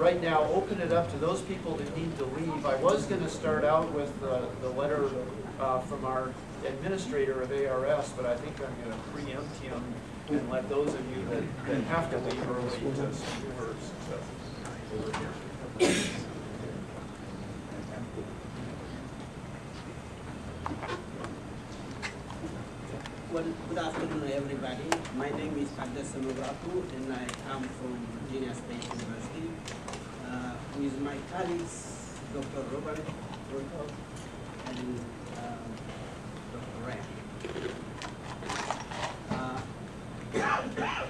right now open it up to those people that need to leave. I was going to start out with the letter from our administrator of ARS, but I think I'm going to preempt him and let those of you that have to leave early to speak first. So, over here. Well, good afternoon, everybody. My name is Kadesanografu, and I come from Virginia State University. With my colleagues, Dr. Robert Roto and Dr. Ram.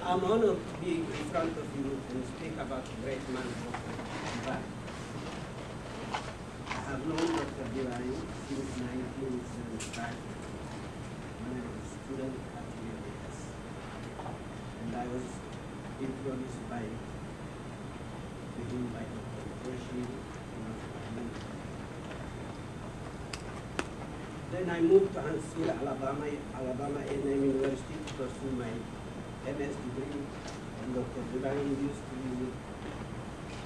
I'm honored to be in front of you and speak about the great man, Dr. Devine. I have known Dr. Devine since 1975. When I was a student at USDA, and I was influenced by him by Dr. Roshi. Then I moved to Huntsville, Alabama A&M University to pursue my MS degree, and Dr. Devine used to visit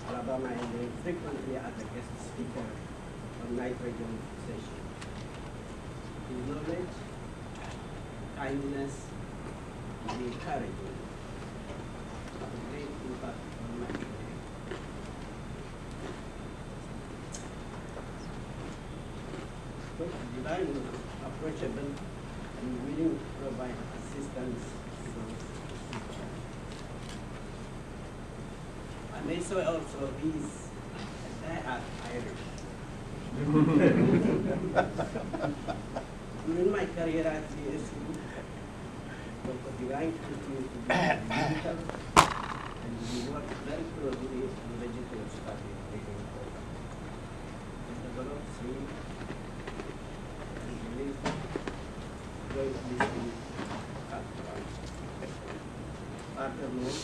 Alabama A&M frequently as a guest speaker on nitrogen fixation. His knowledge, kindness, and encouragement have a great impact on my career. Dr. Devine was approachable and willing to provide assistance to those seeking. I may say also he's a diehard Irish. During my career at CSU, Dr. Devine continued to be digital, and we worked very closely on vegetable study taking over. We developed three and released joint listing platforms. Furthermore,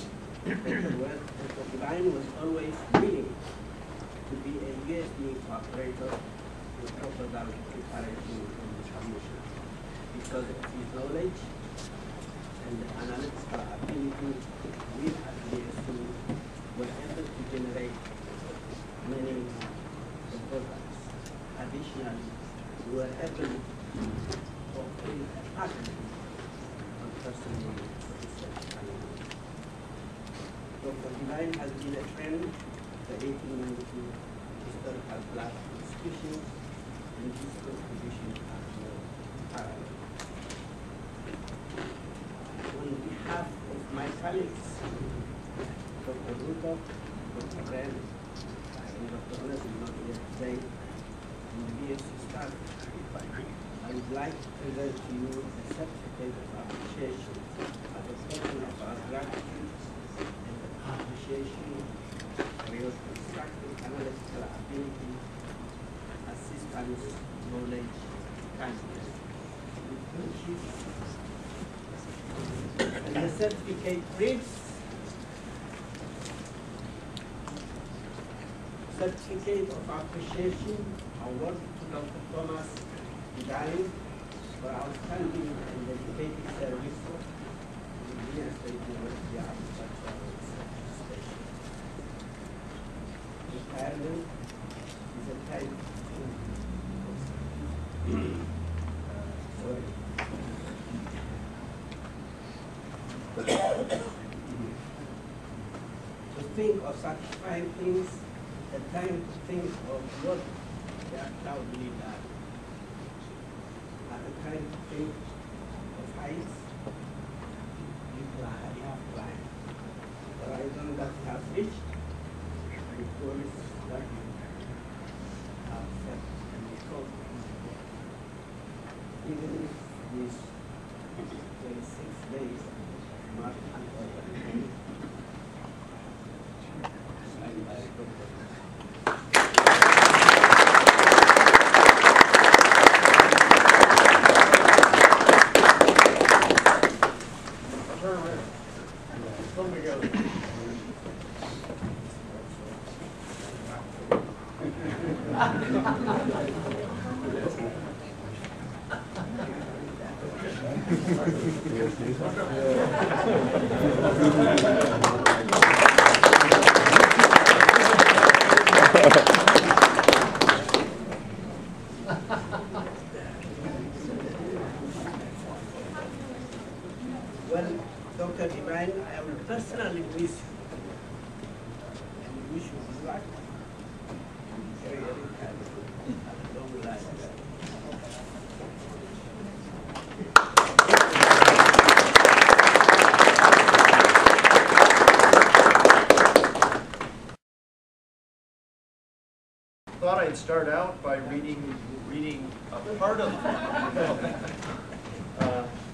Dr. Devine was always willing to be a USDA cooperator with proposal preparation and distribution because of his knowledge and the analytical ability we at DSU were able to generate many proposals. Additionally, we were able to obtain a patent on personal research analysis. Dr. Devine has been a friend of the 1892 historical black species, and his contribution are no parallel. On behalf of my colleagues, Dr. Ruto, Dr. Ren, and Dr. Honest is not here today, and the BSc staff, I would like to present to you a certificate of appreciation as a token of our gratitude and appreciation for your constructive analytical ability, assistance, knowledge, kindness. And the certificate reads, Certificate of Appreciation award to Dr. Thomas Devine for outstanding and dedicated service to the Virginia State University Agricultural Research Station. Retirement is a type sorry. To think of satisfying things, the time to think of what they are proudly done. At the time to think of heights, you have climbed. The horizon that you have reached, and goals that you have set and resolved. Even if these 26 days mark an over. Well, Dr. Devine, I will personally miss you. And wish you good luck. Very, very happy. Long life. Thought I'd start out by reading a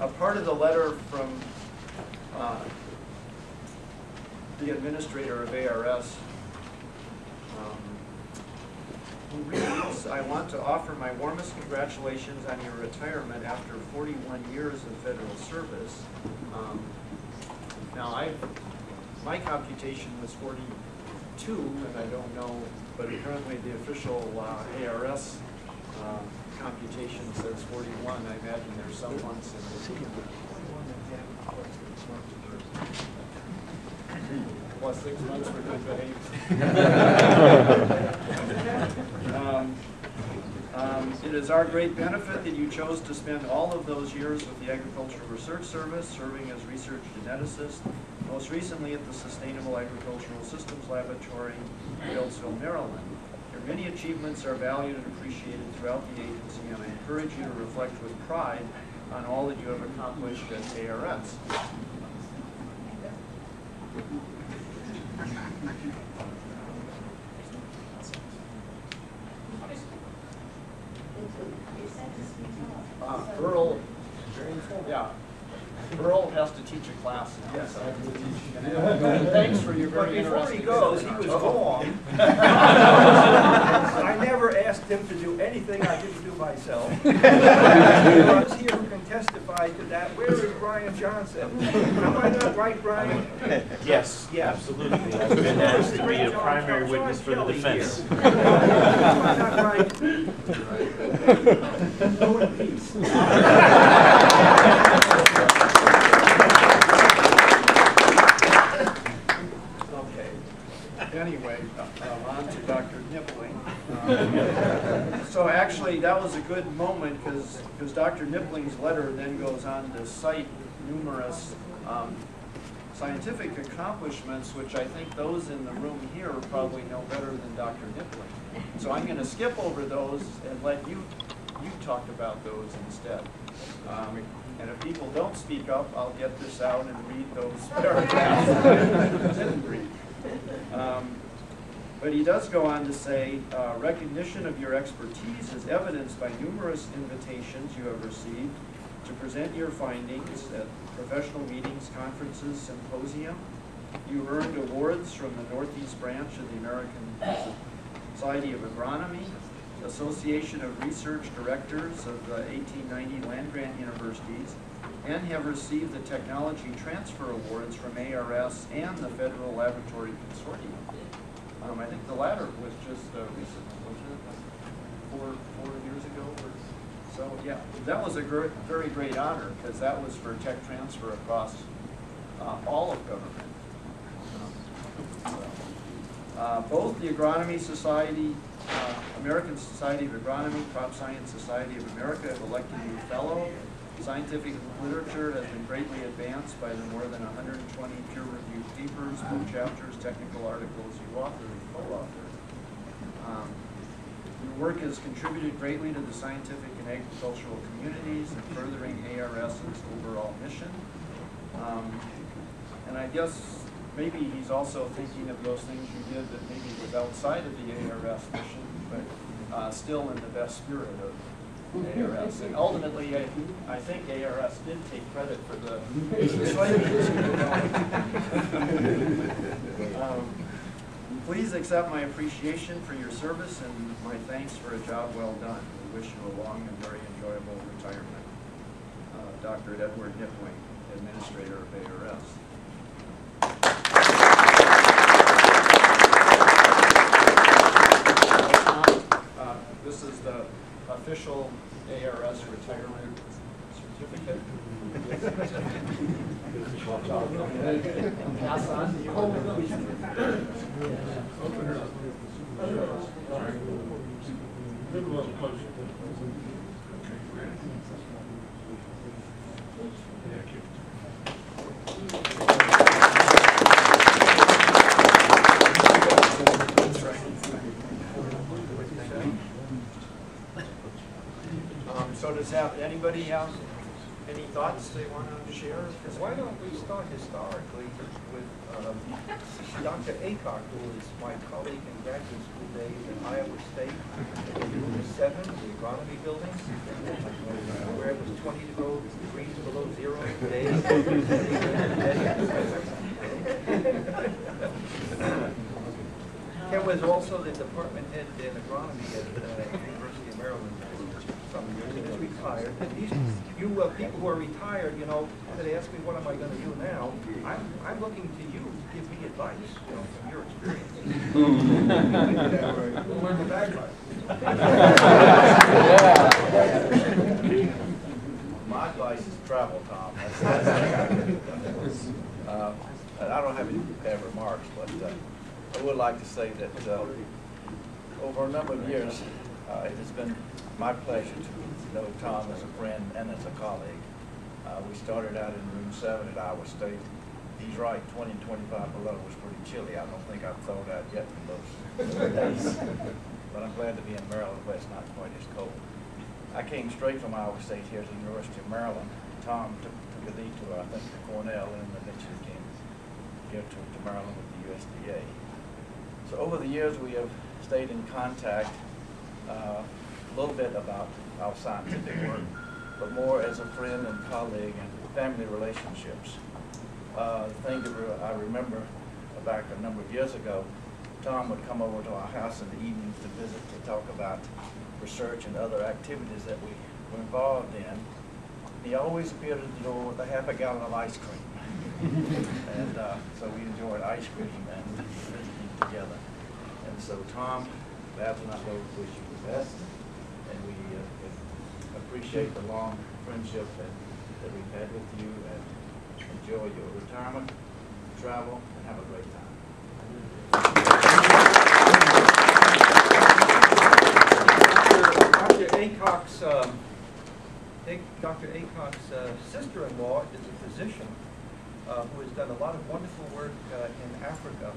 part of the letter from the administrator of ARS, who reads, "I want to offer my warmest congratulations on your retirement after 41 years of federal service." Now, my computation was 42, and I don't know, but apparently the official ARS computation says 41. I imagine there's some months in between. Plus 6 months for good behavior. It is our great benefit that you chose to spend all of those years with the Agricultural Research Service, serving as research geneticist, most recently at the Sustainable Agricultural Systems Laboratory in Beltsville, Maryland. Your many achievements are valued and appreciated throughout the agency, and I encourage you to reflect with pride on all that you have accomplished at ARS. Earl, yeah. Earl has to teach a class now. Yes, I have to teach. Thanks for your But very before interesting he goes, he seminar. was gone. I never asked him to do anything I didn't do myself. Those here who can testify to that, where is Brian Johnson? Am I not right, Brian? Yes, absolutely. I've been asked to be a primary witness for the defense. Am I not right? Go in peace. Anyway, on to Dr. Nippling. So actually, that was a good moment because Dr. Nippling's letter then goes on to cite numerous scientific accomplishments, which I think those in the room here probably know better than Dr. Nippling. So I'm going to skip over those and let you talk about those instead. And if people don't speak up, I'll get this out and read those paragraphs that I didn't read. But he does go on to say, recognition of your expertise is evidenced by numerous invitations you have received to present your findings at professional meetings, conferences, symposium. You earned awards from the Northeast branch of the American Society of Agronomy, Association of Research Directors of the 1890 land-grant universities, and have received the Technology Transfer Awards from ARS and the Federal Laboratory Consortium. I think the latter was just recently, wasn't it? Like 4 years ago or so? Yeah, that was a very great honor because that was for tech transfer across all of government. Both the Agronomy Society, American Society of Agronomy, Crop Science Society of America have elected you fellow. Scientific literature has been greatly advanced by the more than 120 peer-reviewed papers, book chapters, technical articles you authored and co-authored. Your work has contributed greatly to the scientific and agricultural communities and furthering ARS's overall mission. And I guess maybe he's also thinking of those things you did that maybe was outside of the ARS mission, but still in the best spirit of ARS. And ultimately, I think ARS did take credit for the soybeans. Please accept my appreciation for your service and my thanks for a job well done. We wish you a long and very enjoyable retirement. Dr. Edward Nippling, Administrator of ARS. This is the official ARS retirement certificate. Pass on to you. So does anybody have any thoughts they want to share? Why don't we start historically with Dr. Aycock, who was my colleague in graduate school days at Iowa State, in room 7, the agronomy buildings, where it was 20 degrees below zero days. Ken was also the department head in agronomy at the University of Maryland some years. He just retired. And these, you people who are retired, you know, they ask me, what am I going to do now? I'm looking to you to give me advice, you know, from your experience. Learn the bagpipe. My advice is travel, Tom. And I don't have any prepared remarks, but I would like to say that over a number of years, it has been my pleasure to know Tom as a friend and as a colleague. We started out in room 7 at Iowa State. He's right, 20 and 25 below was pretty chilly. I don't think I've thawed out yet in those days. But I'm glad to be in Maryland where it's not quite as cold. I came straight from Iowa State here to the University of Maryland. Tom took a detour, I think, to Cornell, and eventually came here to Maryland with the USDA. So over the years, we have stayed in contact a little bit about our scientific work, but more as a friend and colleague and family relationships. The thing that I remember back a number of years ago, Tom would come over to our house in the evenings to visit to talk about research and other activities that we were involved in. He always appeared at the door with a half a gallon of ice cream. And so we enjoyed ice cream and visiting together. And so Tom, Babs and I both wish you the best. And we appreciate the long friendship that we've had with you, and enjoy your retirement, travel, and have a great time. Dr. Aycock's sister-in-law is a physician who has done a lot of wonderful work in Africa.